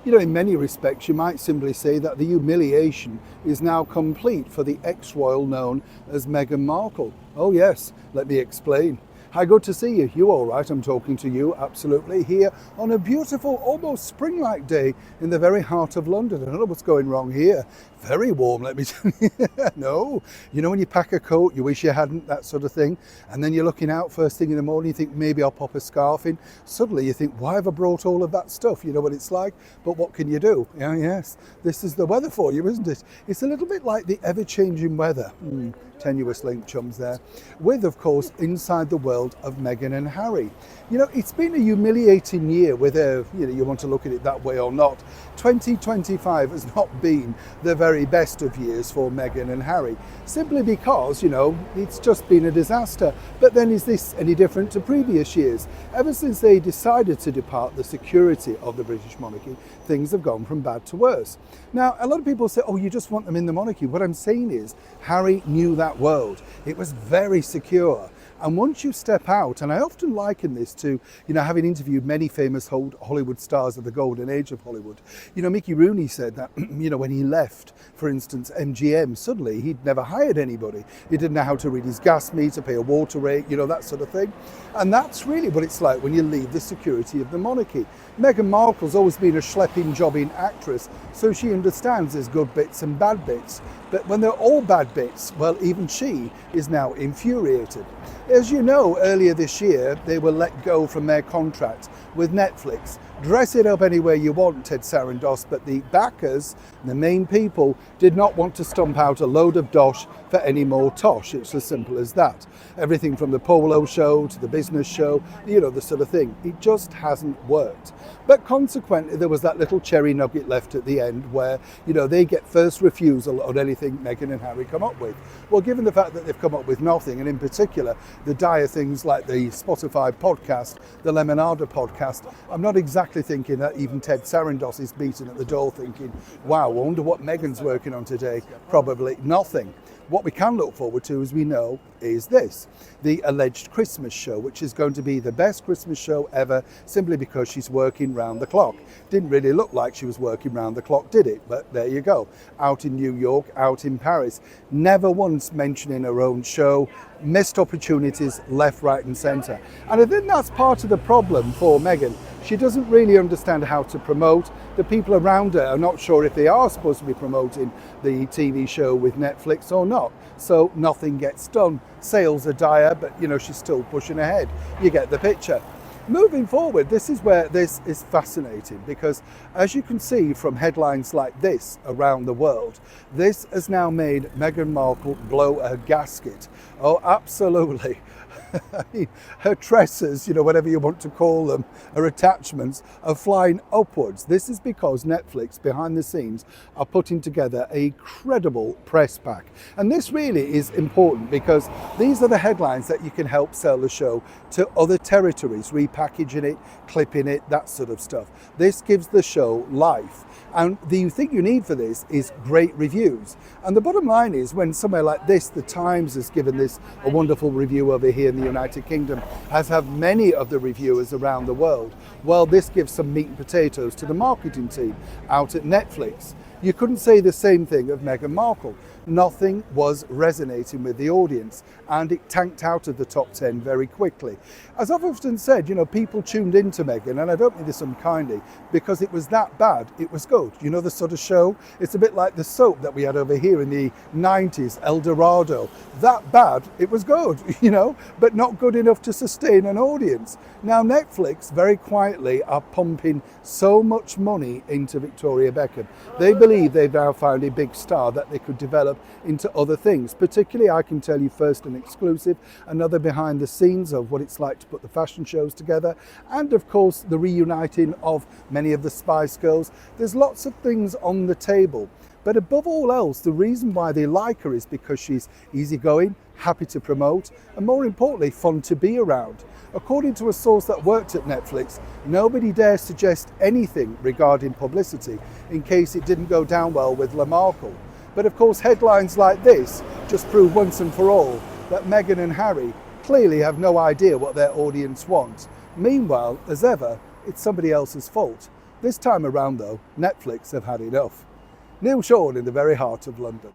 In many respects, you might simply say that the humiliation is now complete for the ex-royal known as Meghan Markle. Oh yes, let me explain. Hi, good to see you. You all right? I'm talking to you, absolutely, here on a beautiful, almost spring-like day in the very heart of London. I don't know what's going wrong here. Very warm, let me tell you. No, when you pack a coat, you wish you hadn't, that sort of thing. And then you're looking out first thing in the morning, you think, maybe I'll pop a scarf in. Suddenly you think, why have I brought all of that stuff? You know what it's like? But what can you do? Yes, this is the weather for you, isn't it? It's a little bit like the ever-changing weather. Tenuous link, chums there. With, of course, inside the world of Meghan and Harry. It's been a humiliating year, whether you want to look at it that way or not. 2025 has not been the very best of years for Meghan and Harry, simply because, it's just been a disaster. But then is this any different to previous years? Ever since they decided to depart the security of the British monarchy, things have gone from bad to worse. Now, a lot of people say, oh, you just want them in the monarchy. What I'm saying is, Harry knew that world. It was very secure. And once you step out, and I often liken this to, having interviewed many famous Hollywood stars of the golden age of Hollywood. Mickey Rooney said that, when he left, for instance, MGM, suddenly he'd never hired anybody. He didn't know how to read his gas meter, pay a water rate, that sort of thing. And that's really what it's like when you leave the security of the monarchy. Meghan Markle's always been a schlepping, jobbing actress, so she understands there's good bits and bad bits. But when they're all bad bits, well, even she is now infuriated. As you know, earlier this year, they were let go from their contract with Netflix. Dress it up any way you want, Ted Sarandos, but the backers, the main people, did not want to stomp out a load of dosh for any more tosh. It's as simple as that. Everything from the polo show to the business show, the sort of thing. It just hasn't worked. But consequently, there was that little cherry nugget left at the end where, they get first refusal on anything Meghan and Harry come up with. Well, given the fact that they've come up with nothing, and in particular, the dire things like the Spotify podcast, the Lemonada podcast, I'm not exactly thinking that even Ted Sarandos is beaten at the door thinking, wow, I wonder what Meghan's working on today. Probably nothing. What we can look forward to, as we know, is this, the alleged Christmas show, which is going to be the best Christmas show ever, simply because she's working round the clock. Didn't really look like she was working round the clock, did it? But there you go. Out in New York, out in Paris. Never once mentioning her own show. Missed opportunities left, right and centre. And I think that's part of the problem for Meghan. She doesn't really understand how to promote. The people around her are not sure if they are supposed to be promoting the TV show with Netflix or not. So nothing gets done. Sales are dire, but she's still pushing ahead. You get the picture. Moving forward, this is where this is fascinating, because as you can see from headlines like this around the world, this has now made Meghan Markle blow her gasket. Oh, absolutely. Her tresses, whatever you want to call them, her attachments are flying upwards. This is because Netflix, behind the scenes, are putting together a credible press pack. And this really is important because these are the headlines that you can help sell the show to other territories, repackaging it, clipping it, that sort of stuff. This gives the show life. And the thing you need for this is great reviews. And the bottom line is, when somewhere like this, the Times has given this a wonderful review over here in the United Kingdom, as have many of the reviewers around the world, well, this gives some meat and potatoes to the marketing team out at Netflix. You couldn't say the same thing of Meghan Markle. Nothing was resonating with the audience, and it tanked out of the top 10 very quickly. As I've often said, people tuned into Meghan, and I don't mean this unkindly, because it was that bad, it was good. The sort of show, it's a bit like the soap that we had over here in the 90s, El Dorado. That bad, it was good, but not good enough to sustain an audience. Now Netflix, very quietly, are pumping so much money into Victoria Beckham. They believe they've now found a big star that they could develop into other things. Particularly, I can tell you first an exclusive, another behind the scenes of what it's like to put the fashion shows together, and of course the reuniting of many of the Spice Girls. There's lots of things on the table. But above all else, the reason why they like her is because she's easygoing, happy to promote, and more importantly, fun to be around. According to a source that worked at Netflix, nobody dares suggest anything regarding publicity in case it didn't go down well with Markle. But of course, headlines like this just prove once and for all that Meghan and Harry clearly have no idea what their audience wants. Meanwhile, as ever, it's somebody else's fault. This time around though, Netflix have had enough. Neil Sean in the very heart of London.